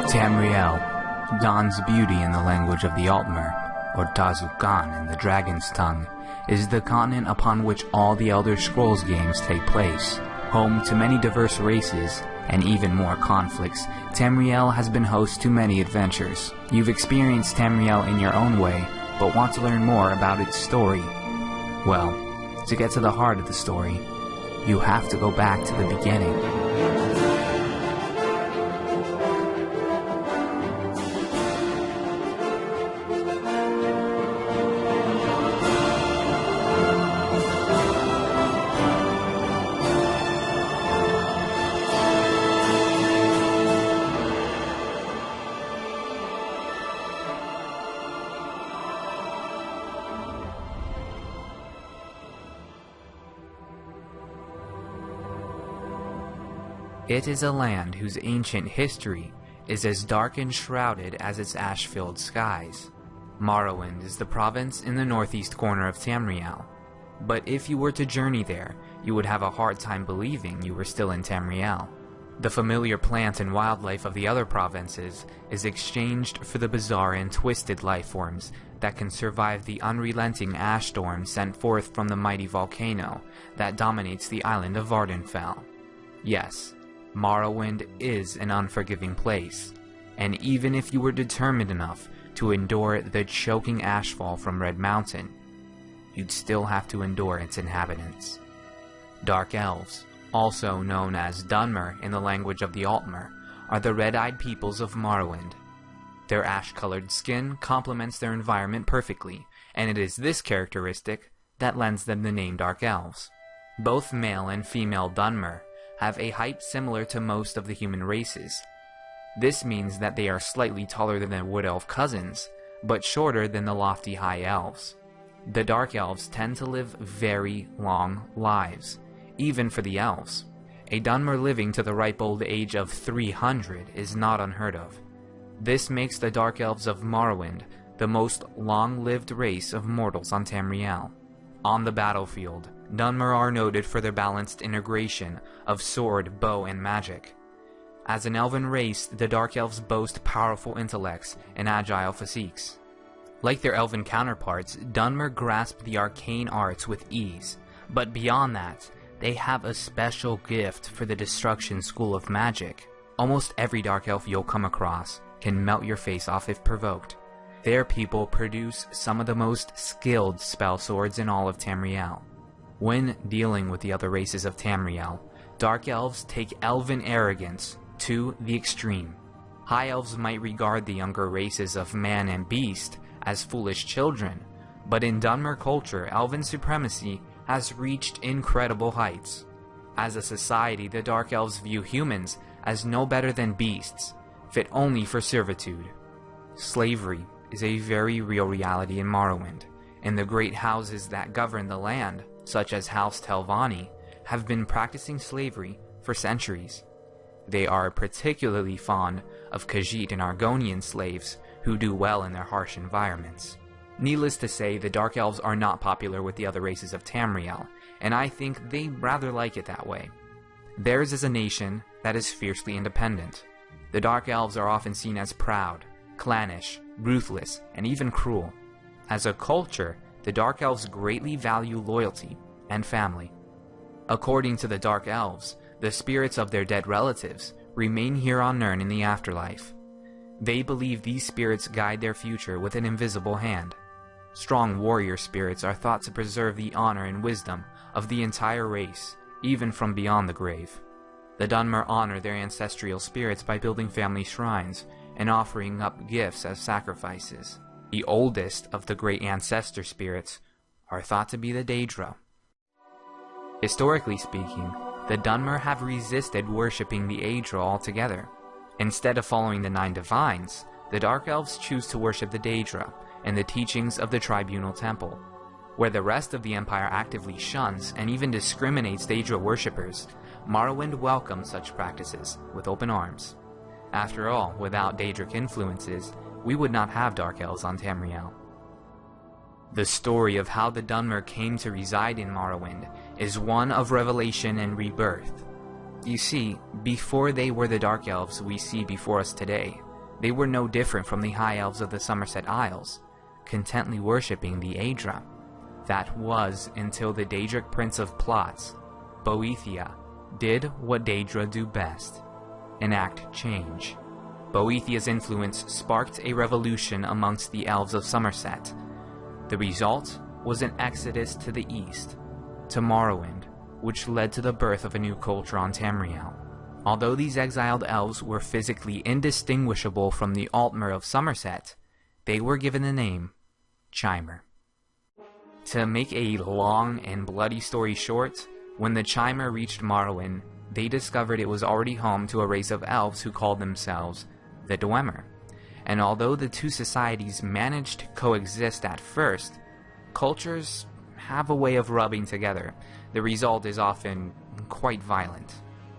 Tamriel, Dawn's beauty in the language of the Altmer, or Tazukan in the Dragon's Tongue, is the continent upon which all the Elder Scrolls games take place. Home to many diverse races, and even more conflicts, Tamriel has been host to many adventures. You've experienced Tamriel in your own way, but want to learn more about its story. Well, to get to the heart of the story, you have to go back to the beginning. It is a land whose ancient history is as dark and shrouded as its ash-filled skies. Morrowind is the province in the northeast corner of Tamriel, but if you were to journey there, you would have a hard time believing you were still in Tamriel. The familiar plant and wildlife of the other provinces is exchanged for the bizarre and twisted lifeforms that can survive the unrelenting ash storm sent forth from the mighty volcano that dominates the island of Vardenfell. Yes, Morrowind is an unforgiving place, and even if you were determined enough to endure the choking ashfall from Red Mountain, you'd still have to endure its inhabitants. Dark Elves, also known as Dunmer in the language of the Altmer, are the red-eyed peoples of Morrowind. Their ash-colored skin complements their environment perfectly, and it is this characteristic that lends them the name Dark Elves. Both male and female Dunmer have a height similar to most of the human races. This means that they are slightly taller than their wood elf cousins, but shorter than the lofty high elves. The Dark Elves tend to live very long lives, even for the elves. A Dunmer living to the ripe old age of 300 is not unheard of. This makes the Dark Elves of Morrowind the most long-lived race of mortals on Tamriel. On the battlefield, Dunmer are noted for their balanced integration of sword, bow, and magic. As an elven race, the Dark Elves boast powerful intellects and agile physiques. Like their elven counterparts, Dunmer grasp the arcane arts with ease, but beyond that, they have a special gift for the destruction school of magic. Almost every Dark Elf you'll come across can melt your face off if provoked. Their people produce some of the most skilled spell swords in all of Tamriel. When dealing with the other races of Tamriel, Dark Elves take elven arrogance to the extreme. High Elves might regard the younger races of man and beast as foolish children, but in Dunmer culture, elven supremacy has reached incredible heights. As a society, the Dark Elves view humans as no better than beasts, fit only for servitude. Slavery is a very real reality in Morrowind, and the great houses that govern the land, such as House Telvanni, have been practicing slavery for centuries. They are particularly fond of Khajiit and Argonian slaves who do well in their harsh environments. Needless to say, the Dark Elves are not popular with the other races of Tamriel, and I think they rather like it that way. Theirs is a nation that is fiercely independent. The Dark Elves are often seen as proud, clannish, ruthless, and even cruel. As a culture, the Dark Elves greatly value loyalty and family. According to the Dark Elves, the spirits of their dead relatives remain here on Nirn in the afterlife. They believe these spirits guide their future with an invisible hand. Strong warrior spirits are thought to preserve the honor and wisdom of the entire race, even from beyond the grave. The Dunmer honor their ancestral spirits by building family shrines and offering up gifts as sacrifices. The oldest of the great ancestor spirits are thought to be the Daedra. Historically speaking, the Dunmer have resisted worshipping the Daedra altogether. Instead of following the 9 divines, the Dark Elves choose to worship the Daedra and the teachings of the Tribunal Temple. Where the rest of the Empire actively shuns and even discriminates Daedra worshippers, Morrowind welcomes such practices with open arms. After all, without Daedric influences, we would not have Dark Elves on Tamriel. The story of how the Dunmer came to reside in Morrowind is one of revelation and rebirth. You see, before they were the Dark Elves we see before us today, They were no different from the High Elves of the Somerset Isles, contently worshipping the Aedra. That was until the Daedric Prince of Plots, Boethia, did what Daedra do best: enact change. Boethia's influence sparked a revolution amongst the Elves of Somerset. The result was an exodus to the east, to Morrowind, which led to the birth of a new culture on Tamriel. Although these exiled elves were physically indistinguishable from the Altmer of Somerset, they were given the name Chimer. To make a long and bloody story short, when the Chimer reached Morrowind, they discovered it was already home to a race of elves who called themselves the Dwemer. And although the two societies managed to coexist at first, cultures have a way of rubbing together. The result is often quite violent.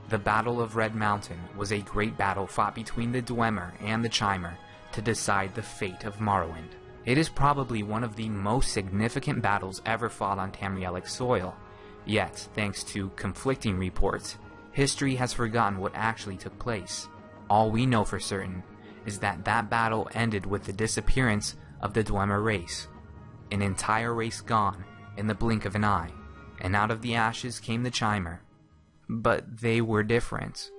The Battle of Red Mountain was a great battle fought between the Dwemer and the Chimer to decide the fate of Morrowind. It is probably one of the most significant battles ever fought on Tamrielic soil. Yet, thanks to conflicting reports, history has forgotten what actually took place. All we know for certain is that that battle ended with the disappearance of the Dwemer race. An entire race gone in the blink of an eye, and out of the ashes came the Chimer. But they were different.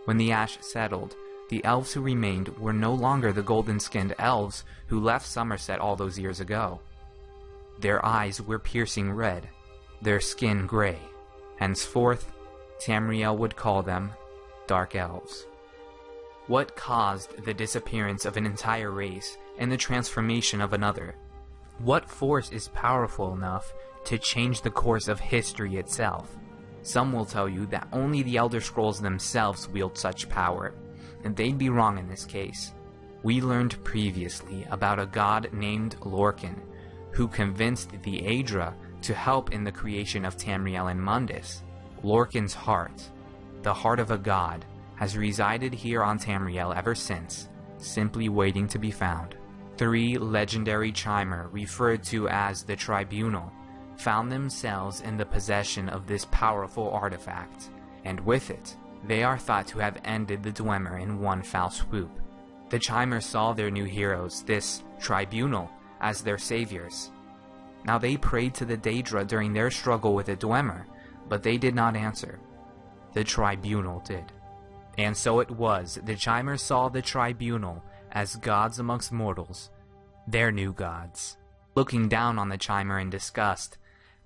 When the ash settled, the elves who remained were no longer the golden-skinned elves who left Somerset all those years ago. Their eyes were piercing red, their skin gray. Henceforth, Tamriel would call them Dark Elves. What caused the disappearance of an entire race and the transformation of another? What force is powerful enough to change the course of history itself? Some will tell you that only the Elder Scrolls themselves wield such power, and they'd be wrong in this case. We learned previously about a god named Lorcan, who convinced the Aedra to help in the creation of Tamriel and Mundus. Lorcan's heart, the heart of a god, has resided here on Tamriel ever since, simply waiting to be found. 3 legendary Chimer, referred to as the Tribunal, found themselves in the possession of this powerful artifact, and with it, they are thought to have ended the Dwemer in one foul swoop. The Chimer saw their new heroes, this Tribunal, as their saviors. Now they prayed to the Daedra during their struggle with the Dwemer, but they did not answer. The Tribunal did. And so it was, the Chimer saw the Tribunal as gods amongst mortals, their new gods. Looking down on the Chimer in disgust,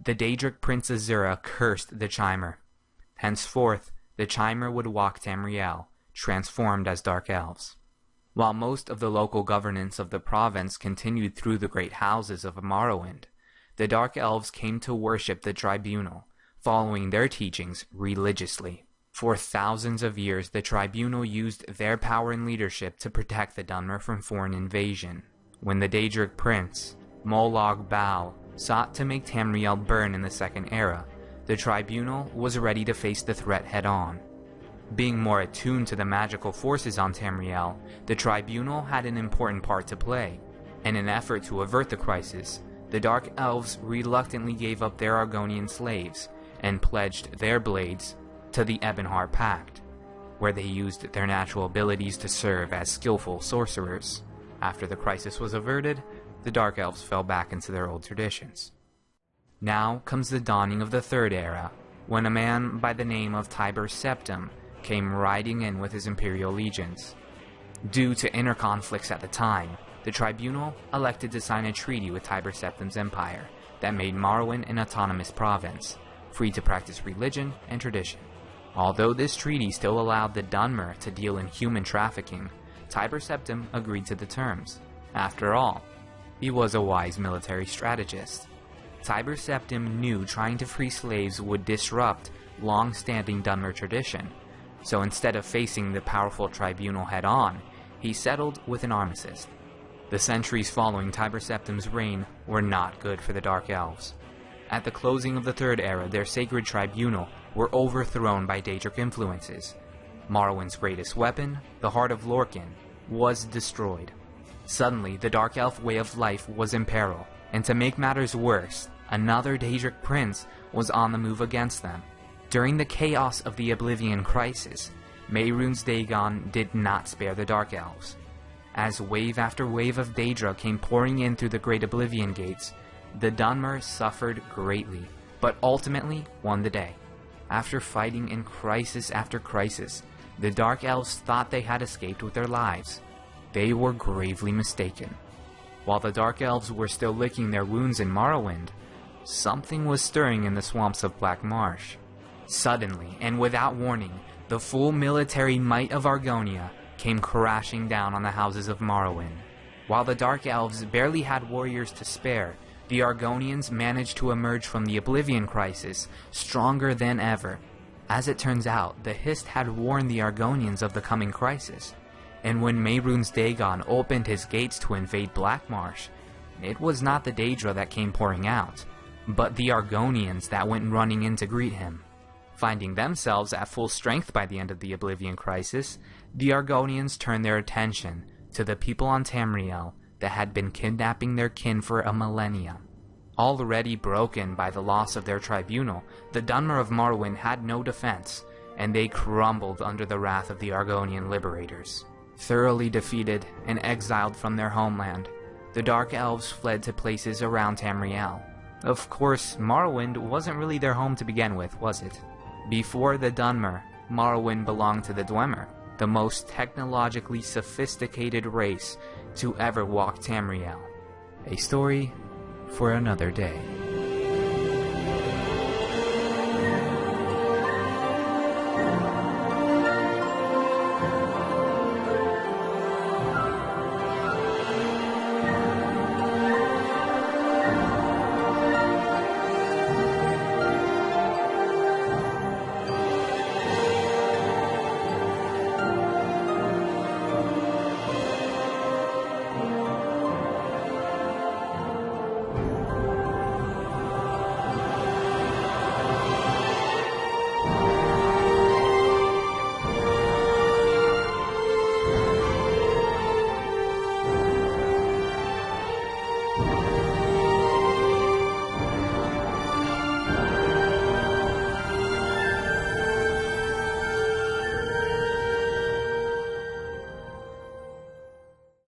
the Daedric Prince Azura cursed the Chimer. Henceforth, the Chimer would walk Tamriel, transformed as Dark Elves. While most of the local governance of the province continued through the great houses of Morrowind, the Dark Elves came to worship the Tribunal, following their teachings religiously. For thousands of years, the Tribunal used their power and leadership to protect the Dunmer from foreign invasion. When the Daedric Prince, Molag Bal, sought to make Tamriel burn in the Second Era, the Tribunal was ready to face the threat head-on. Being more attuned to the magical forces on Tamriel, the Tribunal had an important part to play. In an effort to avert the crisis, the Dark Elves reluctantly gave up their Argonian slaves and pledged their blades to the Ebonheart Pact, where they used their natural abilities to serve as skillful sorcerers. After the crisis was averted, the Dark Elves fell back into their old traditions. Now comes the dawning of the Third Era, when a man by the name of Tiber Septim came riding in with his imperial legions. Due to inner conflicts at the time, the Tribunal elected to sign a treaty with Tiber Septim's empire that made Morrowind an autonomous province, free to practice religion and tradition. Although this treaty still allowed the Dunmer to deal in human trafficking, Tiber Septim agreed to the terms. After all, he was a wise military strategist. Tiber Septim knew trying to free slaves would disrupt long-standing Dunmer tradition, so instead of facing the powerful Tribunal head-on, he settled with an armistice. The centuries following Tiber Septim's reign were not good for the Dark Elves. At the closing of the Third Era, their sacred Tribunal were overthrown by Daedric influences. Morrowind's greatest weapon, the Heart of Lorcan, was destroyed. Suddenly, the Dark Elf way of life was in peril, and to make matters worse, another Daedric prince was on the move against them. During the chaos of the Oblivion Crisis, Mehrunes Dagon did not spare the Dark Elves. As wave after wave of Daedra came pouring in through the Great Oblivion Gates, the Dunmer suffered greatly, but ultimately won the day. After fighting in crisis after crisis, the Dark Elves thought they had escaped with their lives. They were gravely mistaken. While the Dark Elves were still licking their wounds in Morrowind, something was stirring in the swamps of Black Marsh. Suddenly, and without warning, the full military might of Argonia came crashing down on the houses of Morrowind. While the Dark Elves barely had warriors to spare, the Argonians managed to emerge from the Oblivion Crisis stronger than ever. As it turns out, the Hist had warned the Argonians of the coming crisis, and when Mehrunes Dagon opened his gates to invade Black Marsh, it was not the Daedra that came pouring out, but the Argonians that went running in to greet him. Finding themselves at full strength by the end of the Oblivion Crisis, the Argonians turned their attention to the people on Tamriel that had been kidnapping their kin for a millennia. Already broken by the loss of their tribunal, the Dunmer of Morrowind had no defense, and they crumbled under the wrath of the Argonian liberators. Thoroughly defeated and exiled from their homeland, the Dark Elves fled to places around Tamriel. Of course, Morrowind wasn't really their home to begin with, was it? Before the Dunmer, Morrowind belonged to the Dwemer, the most technologically sophisticated race to ever walk Tamriel. A story for another day.